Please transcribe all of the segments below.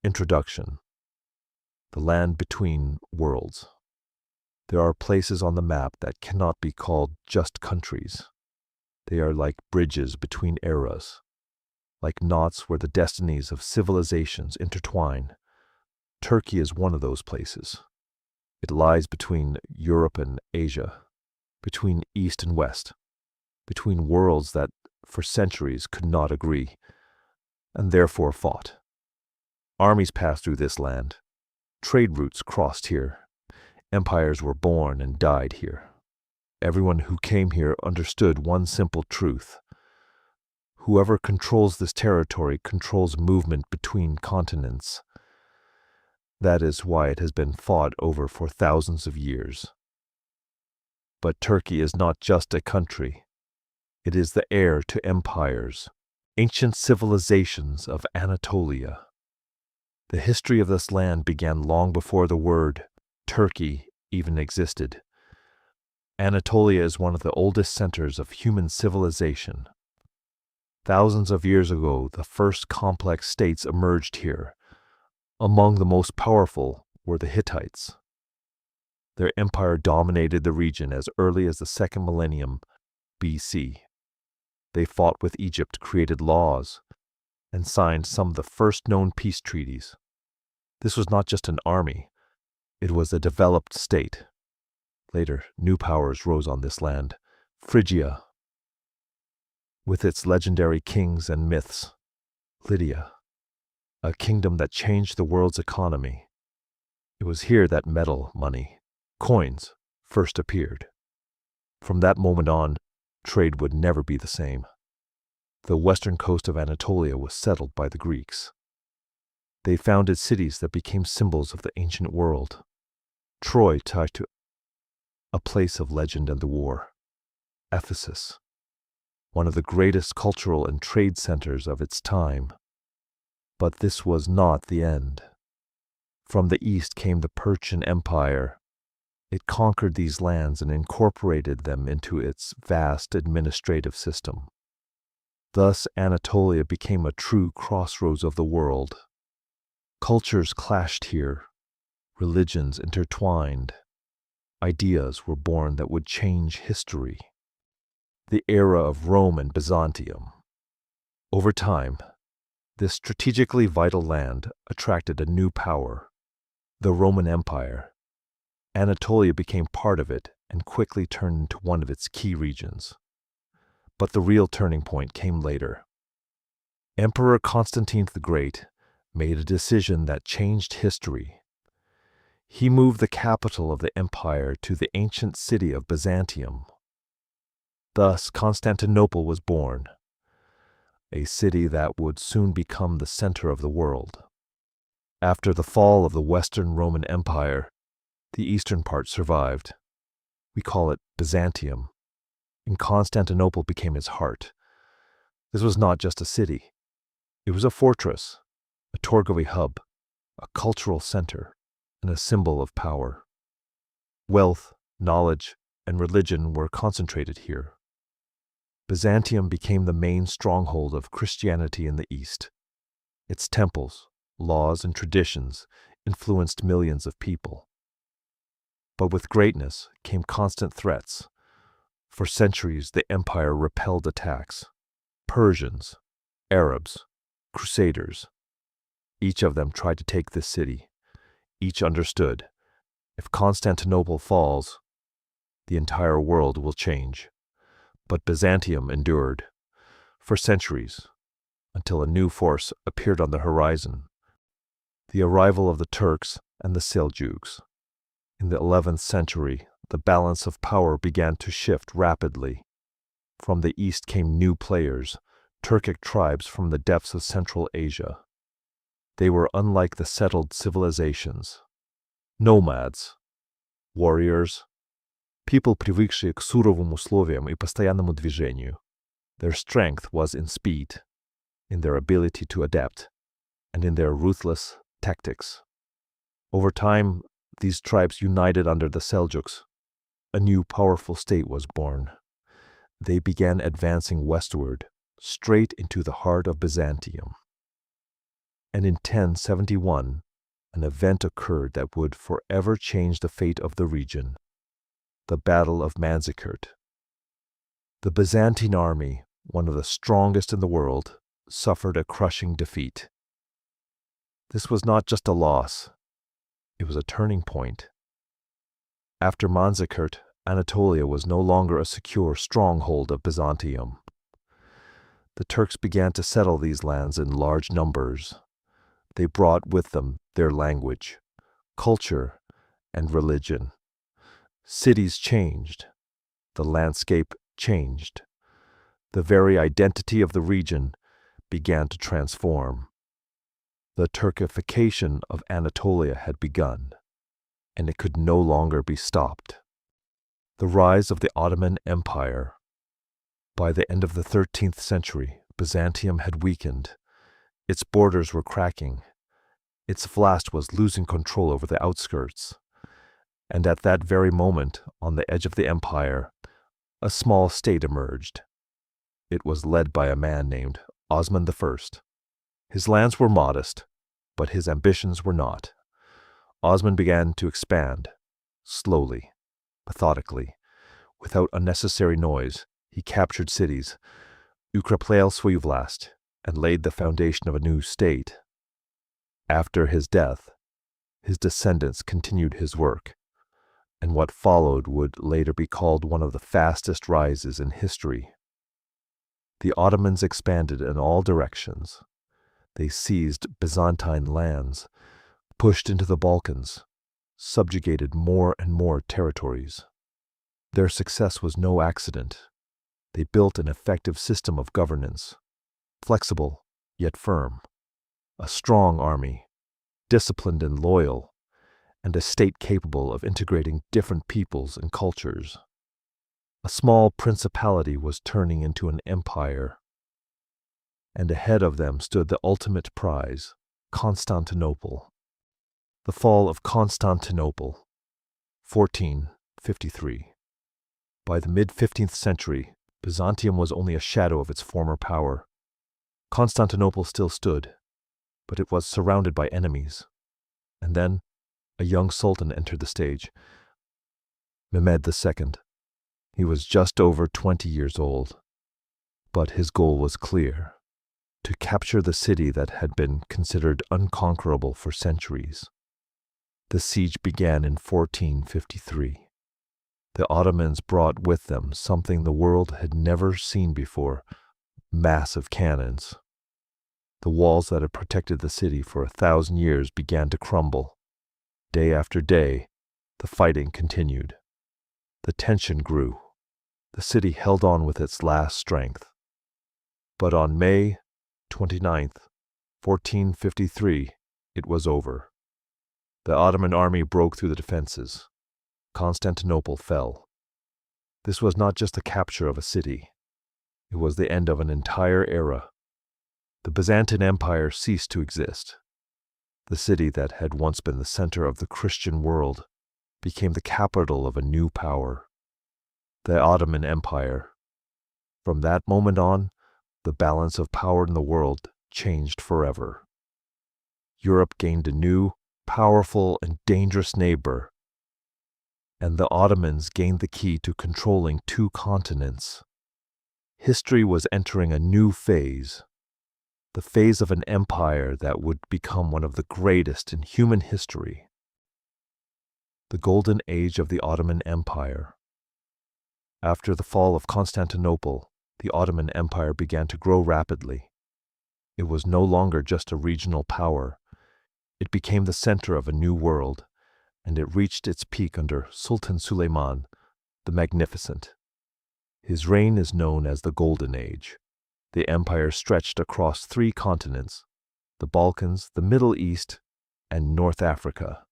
Introduction. The land between worlds. There are places on the map that cannot be called just countries. They are like bridges between eras, like knots where the destinies of civilizations intertwine. Turkey is one of those places. It lies between Europe and Asia, between East and West, between worlds that for centuries could not agree, and therefore fought. Armies passed through this land. Trade routes crossed here. Empires were born and died here. Everyone who came here understood one simple truth. Whoever controls this territory controls movement between continents. That is why it has been fought over for thousands of years. But Turkey is not just a country. It is the heir to empires, ancient civilizations of Anatolia. The history of this land began long before the word Turkey even existed. Anatolia is one of the oldest centers of human civilization. Thousands of years ago, the first complex states emerged here. Among the most powerful were the Hittites. Their empire dominated the region as early as the second millennium BC. They fought with Egypt, created laws, and signed some of the first known peace treaties. This was not just an army, it was a developed state. Later, new powers rose on this land. Phrygia, with its legendary kings and myths. Lydia, a kingdom that changed the world's economy. It was here that metal money, coins, first appeared. From that moment on, trade would never be the same. The western coast of Anatolia was settled by the Greeks. They founded cities that became symbols of the ancient world. Troy tied to a place of legend and the war. Ephesus, one of the greatest cultural and trade centers of its time. But this was not the end. From the east came the Persian Empire. It conquered these lands and incorporated them into its vast administrative system. Thus, Anatolia became a true crossroads of the world. Cultures clashed here, religions intertwined, ideas were born that would change history. The era of Rome and Byzantium. Over time, this strategically vital land attracted a new power, the Roman Empire. Anatolia became part of it and quickly turned into one of its key regions. But the real turning point came later. Emperor Constantine the Great made a decision that changed history. He moved the capital of the empire to the ancient city of Byzantium. Thus, Constantinople was born, a city that would soon become the center of the world. After the fall of the Western Roman Empire, the eastern part survived. We call it Byzantium, and Constantinople became its heart. This was not just a city. It was a fortress, a Torgovy hub, a cultural center, and a symbol of power. Wealth, knowledge, and religion were concentrated here. Byzantium became the main stronghold of Christianity in the East. Its temples, laws, and traditions influenced millions of people. But with greatness came constant threats. For centuries, the empire repelled attacks. Persians, Arabs, Crusaders. Each of them tried to take this city. Each understood, if Constantinople falls, the entire world will change. But Byzantium endured for centuries, until a new force appeared on the horizon, the arrival of the Turks and the Seljuks. In the 11th century, the balance of power began to shift rapidly. From the east came new players, Turkic tribes from the depths of Central Asia. They were unlike the settled civilizations. Nomads, warriors, people привыкшие к суровым условиям и постоянному движению. Their strength was in speed, in their ability to adapt, and in their ruthless tactics. Over time, these tribes united under the Seljuks. A new powerful state was born. They began advancing westward, straight into the heart of Byzantium. And in 1071, an event occurred that would forever change the fate of the region: the Battle of Manzikert. The Byzantine army, one of the strongest in the world, suffered a crushing defeat. This was not just a loss, it was a turning point. After Manzikert, Anatolia was no longer a secure stronghold of Byzantium. The Turks began to settle these lands in large numbers. They brought with them their language, culture, and religion. Cities changed. The landscape changed. The very identity of the region began to transform. The Turkification of Anatolia had begun, and it could no longer be stopped. The rise of the Ottoman Empire. By the end of the 13th century, Byzantium had weakened. Its borders were cracking. Its vlast was losing control over the outskirts. And at that very moment, on the edge of the empire, a small state emerged. It was led by a man named Osman I. His lands were modest, but his ambitions were not. Osman began to expand, slowly, methodically, without unnecessary noise. He captured cities, ukreplal svoju vlast, and laid the foundation of a new state. After his death, his descendants continued his work, and what followed would later be called one of the fastest rises in history. The Ottomans expanded in all directions. They seized Byzantine lands, pushed into the Balkans, subjugated more and more territories. Their success was no accident. They built an effective system of governance, flexible yet firm, a strong army, disciplined and loyal, and a state capable of integrating different peoples and cultures. A small principality was turning into an empire, and ahead of them stood the ultimate prize, Constantinople. The fall of Constantinople, 1453. By the mid-15th century, Byzantium was only a shadow of its former power. Constantinople still stood, but it was surrounded by enemies. And then, a young sultan entered the stage, Mehmed II. He was just over 20 years old, but his goal was clear: to capture the city that had been considered unconquerable for centuries. The siege began in 1453. The Ottomans brought with them something the world had never seen before: massive cannons. The walls that had protected the city for 1,000 years began to crumble. Day after day, the fighting continued. The tension grew. The city held on with its last strength. But on May 29th, 1453, it was over. The Ottoman army broke through the defenses. Constantinople fell. This was not just the capture of a city. It was the end of an entire era. The Byzantine Empire ceased to exist. The city that had once been the center of the Christian world became the capital of a new power, the Ottoman Empire. From that moment on, the balance of power in the world changed forever. Europe gained a new, powerful, and dangerous neighbor, and the Ottomans gained the key to controlling 2 continents. History was entering a new phase, the phase of an empire that would become one of the greatest in human history. The Golden Age of the Ottoman Empire. After the fall of Constantinople, the Ottoman Empire began to grow rapidly. It was no longer just a regional power. It became the center of a new world, and it reached its peak under Sultan Suleiman the Magnificent. His reign is known as the Golden Age. The empire stretched across 3 continents: the Balkans, the Middle East, and North Africa.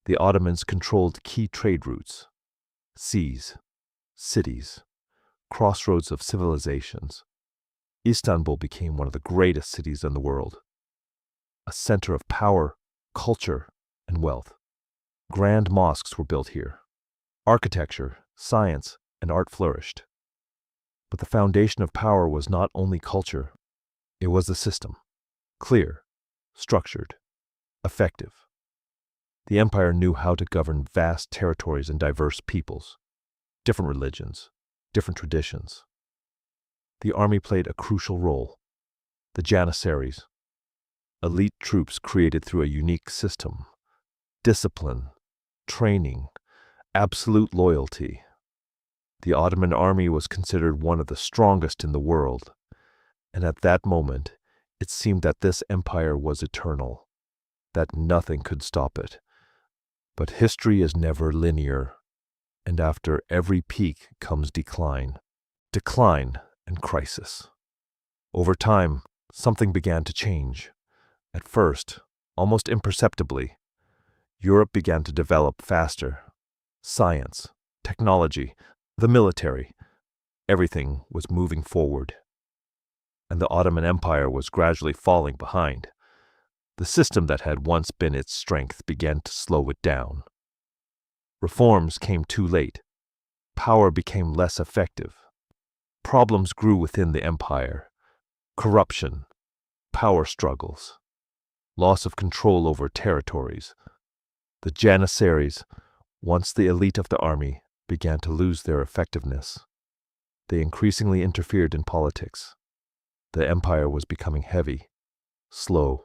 The Ottomans controlled key trade routes, seas, cities, crossroads of civilizations. Istanbul became one of the greatest cities in the world, a center of power, culture, and wealth. Grand mosques were built here. Architecture, science, and art flourished. But the foundation of power was not only culture, it was the system. Clear, structured, effective. The empire knew how to govern vast territories and diverse peoples, different religions, different traditions. The army played a crucial role. The Janissaries, elite troops created through a unique system, discipline, training, absolute loyalty. The Ottoman army was considered one of the strongest in the world, and at that moment, it seemed that this empire was eternal, that nothing could stop it. But history is never linear, and after every peak comes decline and crisis. Over time, something began to change. At first, almost imperceptibly, Europe began to develop faster. Science, technology, the military, everything was moving forward. And the Ottoman Empire was gradually falling behind. The system that had once been its strength began to slow it down. Reforms came too late. Power became less effective. Problems grew within the empire. Corruption, power struggles, loss of control over territories. The Janissaries, once the elite of the army, began to lose their effectiveness. They increasingly interfered in politics. The empire was becoming heavy, slow,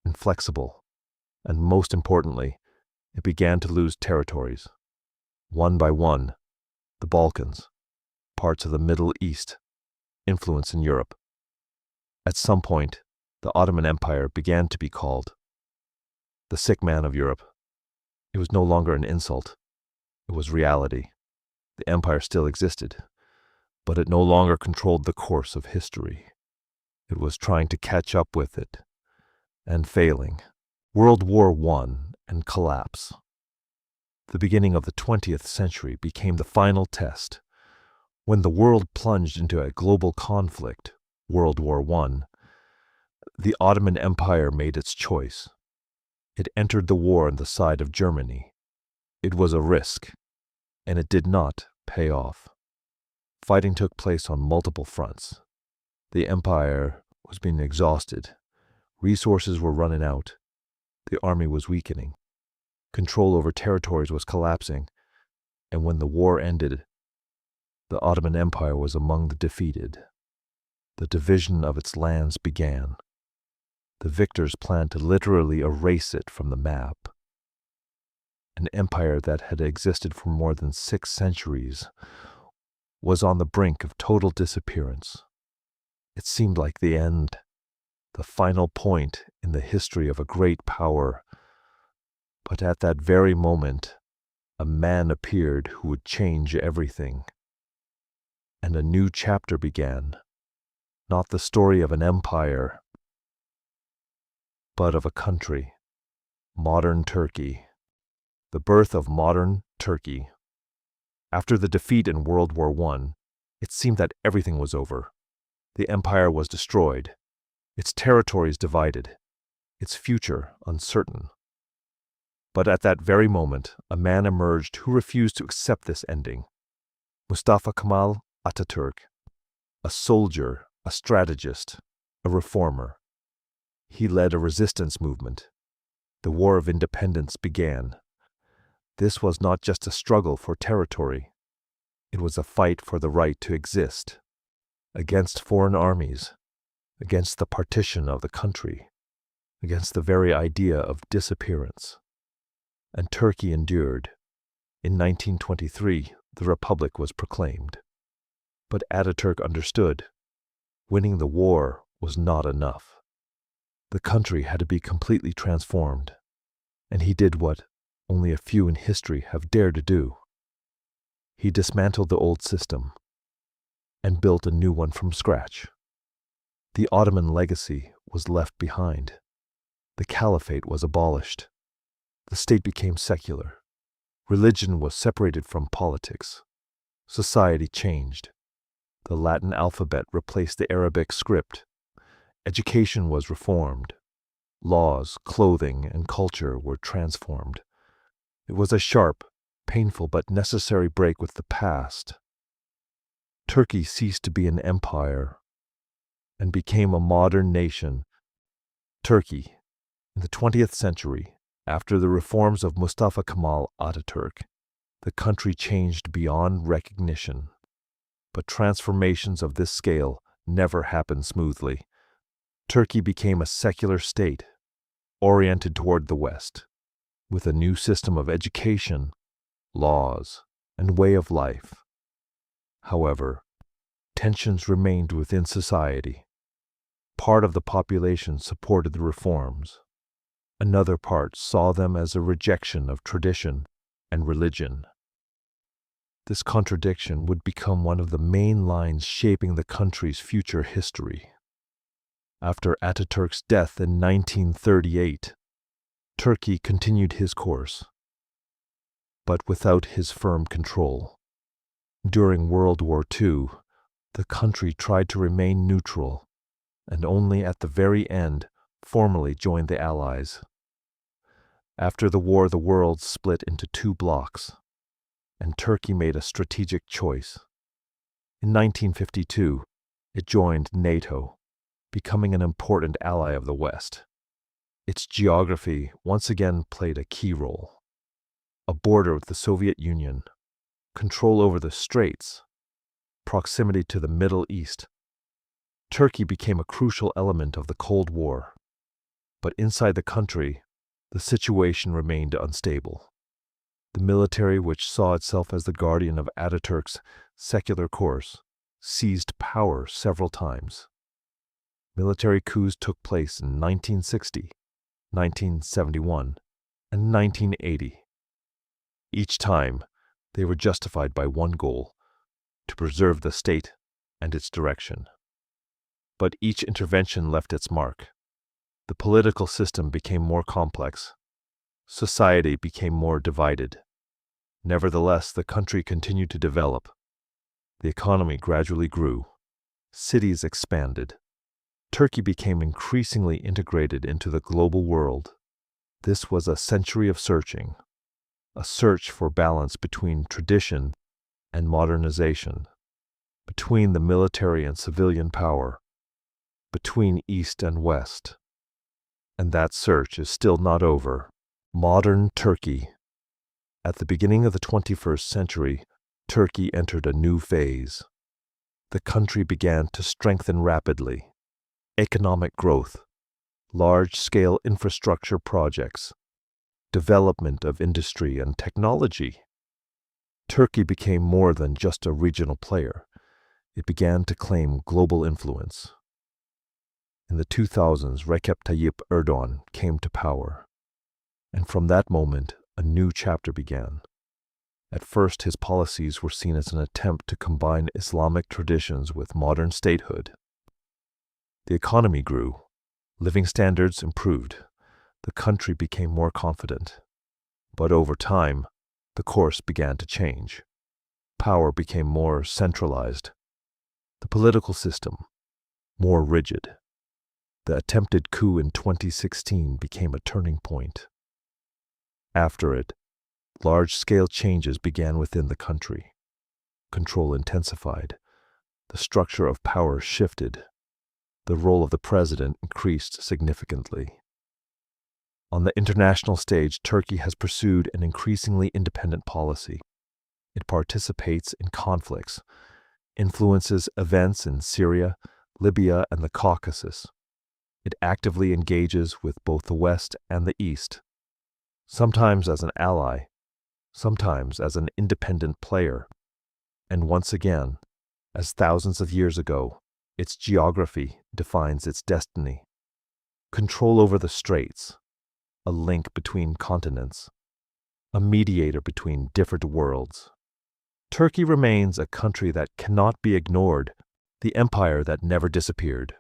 inflexible, and most importantly, it began to lose territories. One by one, the Balkans, parts of the Middle East, influence in Europe. At some point, the Ottoman Empire began to be called the sick man of Europe. It was no longer an insult. It was reality. The empire still existed, but it no longer controlled the course of history. It was trying to catch up with it, and failing. World War I and collapse. The beginning of the 20th century became the final test. When the world plunged into a global conflict, World War I, the Ottoman Empire made its choice. It entered the war on the side of Germany. It was a risk, and it did not pay off. Fighting took place on multiple fronts. The empire was being exhausted. Resources were running out. The army was weakening. Control over territories was collapsing. And when the war ended, the Ottoman Empire was among the defeated. The division of its lands began. The victors planned to literally erase it from the map. An empire that had existed for more than 6 centuries was on the brink of total disappearance. It seemed like the end, the final point in the history of a great power. But at that very moment, a man appeared who would change everything. And a new chapter began, not the story of an empire, but of a country, modern Turkey. The birth of modern Turkey. After the defeat in World War I, it seemed that everything was over. The empire was destroyed, its territories divided, its future uncertain. But at that very moment, a man emerged who refused to accept this ending. Mustafa Kemal Atatürk, a soldier, a strategist, a reformer. He led a resistance movement. The War of Independence began. This was not just a struggle for territory. It was a fight for the right to exist, against foreign armies, against the partition of the country, against the very idea of disappearance. And Turkey endured. In 1923, the Republic was proclaimed. But Ataturk understood, winning the war was not enough. The country had to be completely transformed, and he did what only a few in history have dared to do. He dismantled the old system and built a new one from scratch. The Ottoman legacy was left behind. The caliphate was abolished. The state became secular. Religion was separated from politics. Society changed. The Latin alphabet replaced the Arabic script. Education was reformed. Laws, clothing, and culture were transformed. It was a sharp, painful but necessary break with the past. Turkey ceased to be an empire and became a modern nation. Turkey, In the 20th century, after the reforms of Mustafa Kemal Atatürk, the country changed beyond recognition. But transformations of this scale never happen smoothly. Turkey became a secular state, oriented toward the West, with a new system of education, laws, and way of life. However, tensions remained within society. Part of the population supported the reforms. Another part saw them as a rejection of tradition and religion. This contradiction would become one of the main lines shaping the country's future history. After Ataturk's death in 1938, Turkey continued his course, but without his firm control. During World War II, the country tried to remain neutral, and only at the very end formally joined the Allies. After the war, the world split into two blocks, and Turkey made a strategic choice. In 1952, it joined NATO, becoming an important ally of the West. Its geography once again played a key role. A border with the Soviet Union, control over the Straits, proximity to the Middle East. Turkey became a crucial element of the Cold War. But inside the country, the situation remained unstable. The military, which saw itself as the guardian of Ataturk's secular course, seized power several times. Military coups took place in 1960, 1971, and 1980. Each time, they were justified by one goal: to preserve the state and its direction. But each intervention left its mark. The political system became more complex. Society became more divided. Nevertheless, the country continued to develop. The economy gradually grew. Cities expanded. Turkey became increasingly integrated into the global world. This was a century of searching, a search for balance between tradition and modernization, between the military and civilian power, between East and West. And that search is still not over. Modern Turkey. At the beginning of the 21st century, Turkey entered a new phase. The country began to strengthen rapidly. Economic growth, large-scale infrastructure projects, development of industry and technology. Turkey became more than just a regional player. It began to claim global influence. In the 2000s, Recep Tayyip Erdogan came to power. And from that moment, a new chapter began. At first, his policies were seen as an attempt to combine Islamic traditions with modern statehood. The economy grew. Living standards improved. The country became more confident. But over time, the course began to change. Power became more centralized. The political system, more rigid. The attempted coup in 2016 became a turning point. After it, large-scale changes began within the country. Control intensified. The structure of power shifted. The role of the president increased significantly. On the international stage, Turkey has pursued an increasingly independent policy. It participates in conflicts, influences events in Syria, Libya, and the Caucasus. It actively engages with both the West and the East, sometimes as an ally, sometimes as an independent player, and once again, as thousands of years ago, its geography defines its destiny. Control over the Straits, a link between continents, a mediator between different worlds. Turkey remains a country that cannot be ignored, the empire that never disappeared.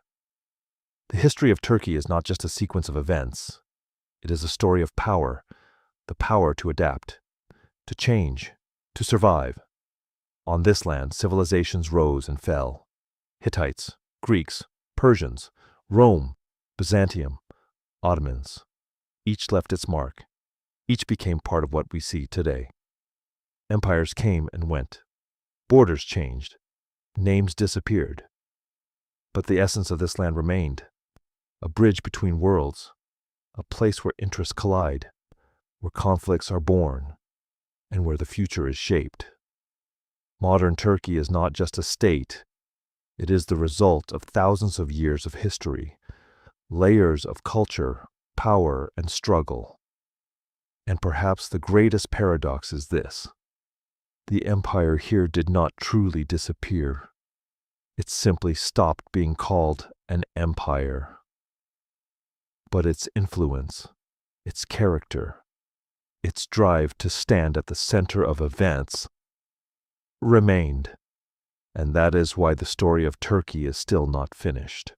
The history of Turkey is not just a sequence of events. It is a story of power, the power to adapt, to change, to survive. On this land, civilizations rose and fell. Hittites, Greeks, Persians, Rome, Byzantium, Ottomans. Each left its mark. Each became part of what we see today. Empires came and went. Borders changed. Names disappeared. But the essence of this land remained. A bridge between worlds. a place where interests collide, where conflicts are born, and where the future is shaped. Modern Turkey is not just a state, it is the result of thousands of years of history, layers of culture, power, and struggle. And perhaps the greatest paradox is this: the empire here did not truly disappear. It simply stopped being called an empire. But its influence, its character, its drive to stand at the center of events remained. And that is why the story of Turkey is still not finished.